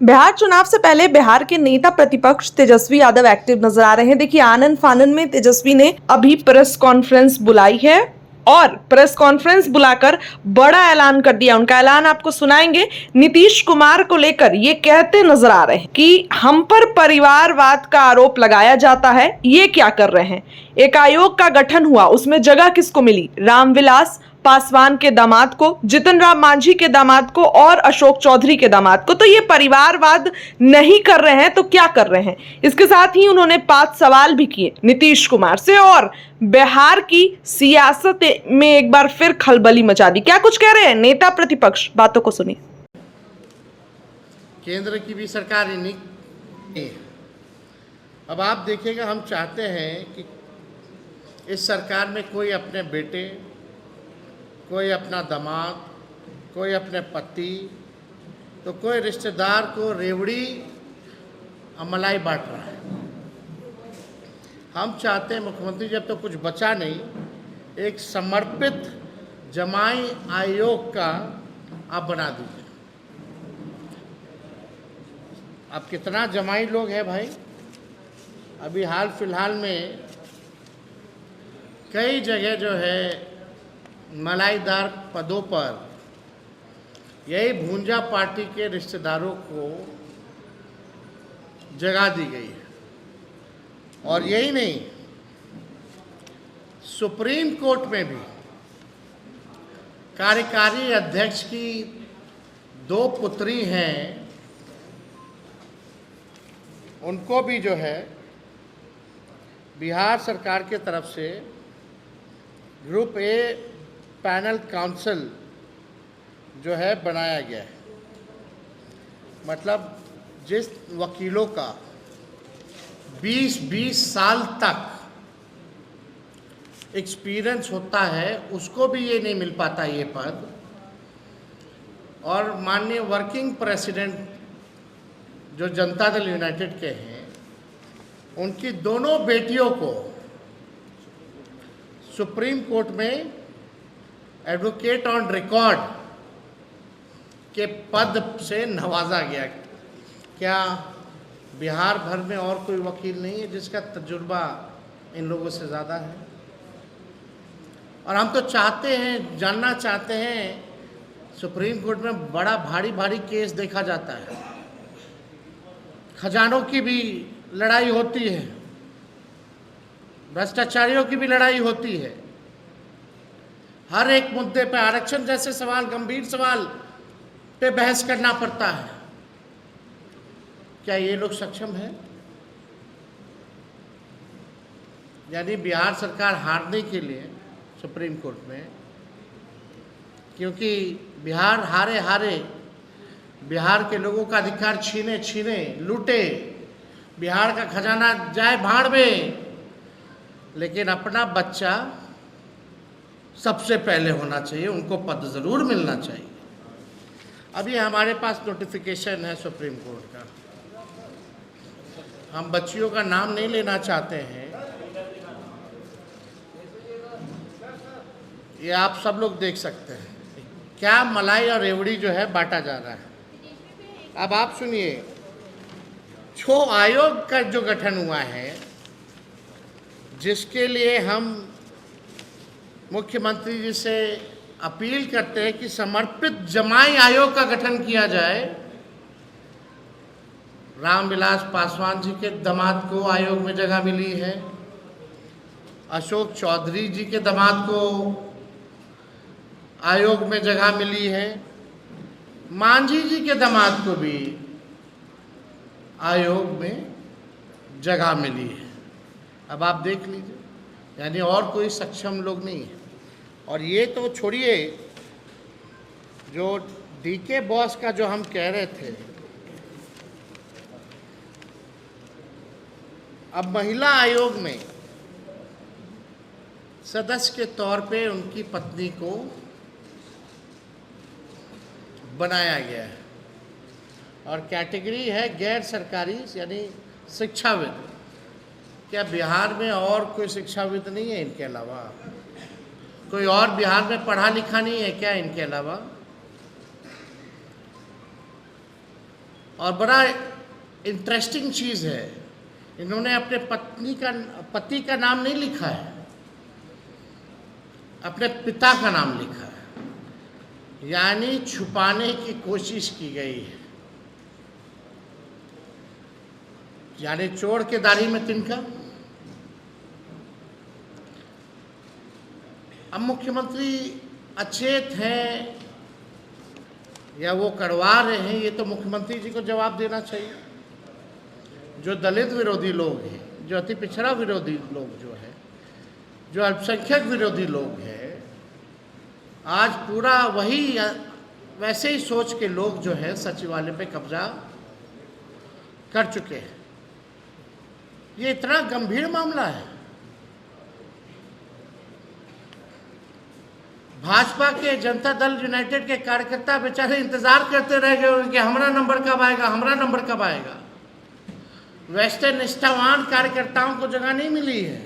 बिहार चुनाव से पहले बिहार के नेता प्रतिपक्ष तेजस्वी यादव एक्टिव नजर आ रहे हैं। देखिए, आनन फानन में तेजस्वी ने अभी प्रेस कॉन्फ्रेंस बुलाई है और प्रेस कॉन्फ्रेंस बुलाकर बड़ा ऐलान कर दिया। उनका ऐलान आपको सुनाएंगे। नीतीश कुमार को लेकर ये कहते नजर आ रहे हैं कि हम पर परिवारवाद का आरोप लगाया जाता है, ये क्या कर रहे हैं। एक आयोग का गठन हुआ, उसमें जगह किसको मिली? रामविलास पासवान के दामाद को, जितन राम मांझी के दामाद को और अशोक चौधरी के दामाद को। तो ये परिवारवाद नहीं कर रहे हैं तो क्या कर रहे हैं? इसके साथ ही उन्होंने 5 सवाल भी किए नीतीश कुमार से और बिहार की सियासत में एक बार फिर खलबली मचा दी। क्या कुछ कह रहे हैं नेता प्रतिपक्ष, बातों को सुनिए। केंद्र की भी सरकार ही नहीं। अब आप देखिएगा, हम चाहते हैं कि इस सरकार में कोई अपने बेटे, कोई अपना दामाद, कोई अपने पति, तो कोई रिश्तेदार को रेवड़ी और मलाई बांट रहा है। हम चाहते हैं मुख्यमंत्री जब तो कुछ बचा नहीं, एक समर्पित जमाई आयोग का आप बना दीजिए। अब कितना जमाई लोग हैं भाई। अभी हाल फिलहाल में कई जगह जो है मलाईदार पदों पर यही भूंजा पार्टी के रिश्तेदारों को जगह दी गई है। और यही नहीं, सुप्रीम कोर्ट में भी कार्यकारी अध्यक्ष की 2 पुत्री हैं, उनको भी जो है बिहार सरकार की तरफ से ग्रुप ए पैनल काउंसिल जो है बनाया गया है। मतलब जिस वकीलों का 20-20 साल तक एक्सपीरियंस होता है, उसको भी ये नहीं मिल पाता ये पद। और माननीय वर्किंग प्रेसिडेंट जो जनता दल यूनाइटेड के हैं, उनकी दोनों बेटियों को सुप्रीम कोर्ट में एडवोकेट ऑन रिकॉर्ड के पद से नवाजा गया। क्या बिहार भर में और कोई वकील नहीं है जिसका तजुर्बा इन लोगों से ज़्यादा है? और हम तो चाहते हैं, जानना चाहते हैं, सुप्रीम कोर्ट में बड़ा भारी भारी केस देखा जाता है, खजानों की भी लड़ाई होती है, भ्रष्टाचारियों की भी लड़ाई होती है। हर एक मुद्दे पे, आरक्षण जैसे सवाल, गंभीर सवाल पे बहस करना पड़ता है। क्या ये लोग सक्षम हैं? यानी बिहार सरकार हारने के लिए सुप्रीम कोर्ट में, क्योंकि बिहार हारे हारे बिहार के लोगों का अधिकार छीने छीने लूटे, बिहार का खजाना जाए भाड़ में, लेकिन अपना बच्चा सबसे पहले होना चाहिए, उनको पद ज़रूर मिलना चाहिए। अभी हमारे पास नोटिफिकेशन है सुप्रीम कोर्ट का, हम बच्चियों का नाम नहीं लेना चाहते हैं, ये आप सब लोग देख सकते हैं। क्या मलाई और रेवड़ी जो है बांटा जा रहा है। अब आप सुनिए, जो आयोग का जो गठन हुआ है, जिसके लिए हम मुख्यमंत्री जी से अपील करते हैं कि समर्पित जमाई आयोग का गठन किया जाए। रामविलास पासवान जी के दामाद को आयोग में जगह मिली है, अशोक चौधरी जी के दामाद को आयोग में जगह मिली है, मांझी जी के दामाद को भी आयोग में जगह मिली है। अब आप देख लीजिए, यानी और कोई सक्षम लोग नहीं है। और ये तो छोड़िए, जो डीके बॉस का जो हम कह रहे थे, अब महिला आयोग में सदस्य के तौर पे उनकी पत्नी को बनाया गया है और कैटेगरी है गैर सरकारी, यानी शिक्षाविद। क्या बिहार में और कोई शिक्षाविद नहीं है इनके अलावा? कोई और बिहार में पढ़ा लिखा नहीं है क्या इनके अलावा? और बड़ा इंटरेस्टिंग चीज़ है, इन्होंने अपने पति का नाम नहीं लिखा है, अपने पिता का नाम लिखा है, यानी छुपाने की कोशिश की गई है। यानी चोर के दाढ़ी में तिनका। अब मुख्यमंत्री अचेत हैं या वो करवा रहे हैं, ये तो मुख्यमंत्री जी को जवाब देना चाहिए। जो दलित विरोधी लोग हैं, जो अति पिछड़ा विरोधी लोग जो है, जो अल्पसंख्यक विरोधी लोग हैं, आज पूरा वही वैसे ही सोच के लोग जो है सचिवालय पे कब्जा कर चुके हैं। ये इतना गंभीर मामला है। भाजपा के जनता दल यूनाइटेड के कार्यकर्ता बेचारे इंतजार करते रह गए कि हमारा नंबर कब आएगा, हमारा नंबर कब आएगा। वैसे निष्ठावान कार्यकर्ताओं को जगह नहीं मिली है।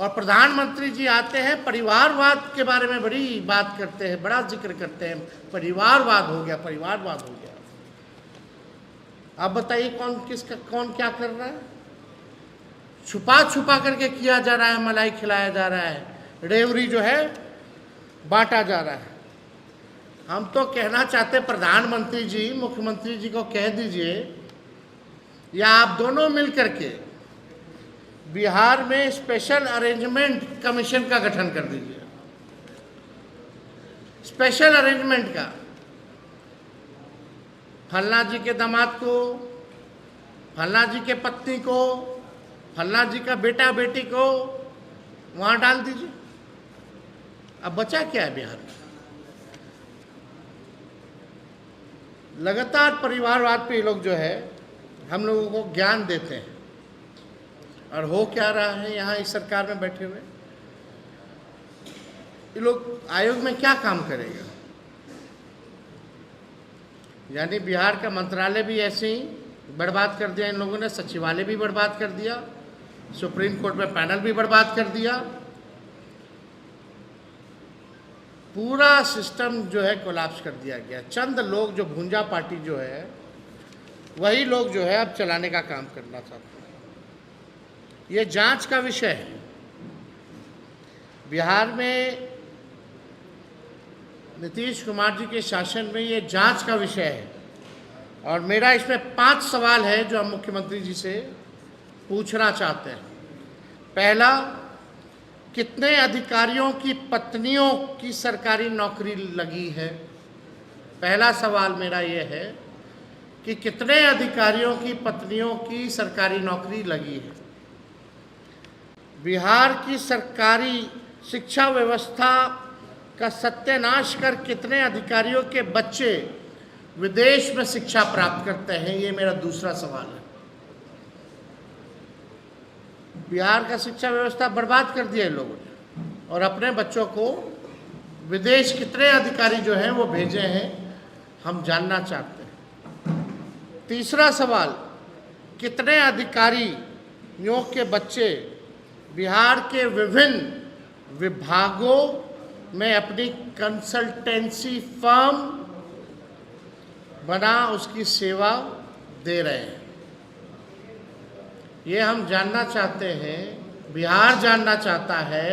और प्रधानमंत्री जी आते हैं, परिवारवाद के बारे में बड़ी बात करते हैं, बड़ा जिक्र करते हैं, परिवारवाद हो गया, परिवारवाद हो गया। अब बताइए कौन क्या कर रहा है? छुपा छुपा करके किया जा रहा है, मलाई खिलाया जा रहा है, रेवड़ी जो है बांटा जा रहा है। हम तो कहना चाहते प्रधानमंत्री जी, मुख्यमंत्री जी को कह दीजिए, या आप दोनों मिल करके बिहार में स्पेशल अरेंजमेंट कमीशन का गठन कर दीजिए। स्पेशल अरेंजमेंट का, फलना जी के दामाद को, फलना जी के पत्नी को, फलना जी का बेटा बेटी को वहां डाल दीजिए। अब बचा क्या है बिहार में? लगातार परिवारवाद पे ये लोग जो है हम लोगों को ज्ञान देते हैं। और हो क्या रहा है यहाँ इस सरकार में बैठे हुए? ये लोग आयोग में क्या काम करेगा? यानी बिहार का मंत्रालय भी ऐसे ही बर्बाद कर दिया इन लोगों ने, सचिवालय भी बर्बाद कर दिया, सुप्रीम कोर्ट में पैनल भी बर्बाद कर दिया, पूरा सिस्टम जो है कोलैप्स कर दिया गया। चंद लोग जो भूंजा पार्टी जो है, वही लोग जो है अब चलाने का काम करना चाहते हैं। ये जांच का विषय है। बिहार में नीतीश कुमार जी के शासन में ये जांच का विषय है। और मेरा इसमें 5 सवाल है जो हम मुख्यमंत्री जी से पूछना चाहते हैं। पहला, कितने अधिकारियों की पत्नियों की सरकारी नौकरी लगी है? पहला सवाल मेरा ये है कि कितने अधिकारियों की पत्नियों की सरकारी नौकरी लगी है? बिहार की सरकारी शिक्षा व्यवस्था का सत्यानाश कर कितने अधिकारियों के बच्चे विदेश में शिक्षा प्राप्त करते हैं? ये मेरा दूसरा सवाल है। बिहार का शिक्षा व्यवस्था बर्बाद कर दिया इन लोगों ने, और अपने बच्चों को विदेश कितने अधिकारी जो हैं वो भेजे हैं, हम जानना चाहते हैं। तीसरा सवाल, कितने अधिकारियों के बच्चे बिहार के विभिन्न विभागों में अपनी कंसल्टेंसी फर्म बना उसकी सेवा दे रहे हैं? ये हम जानना चाहते हैं। बिहार जानना चाहता है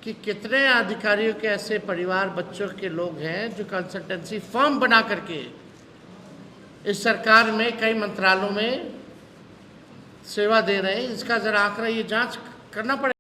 कि कितने अधिकारियों के ऐसे परिवार बच्चों के लोग हैं जो कंसल्टेंसी फर्म बना करके इस सरकार में कई मंत्रालयों में सेवा दे रहे हैं। इसका जरा आंकड़ा, ये जांच करना पड़ेगा।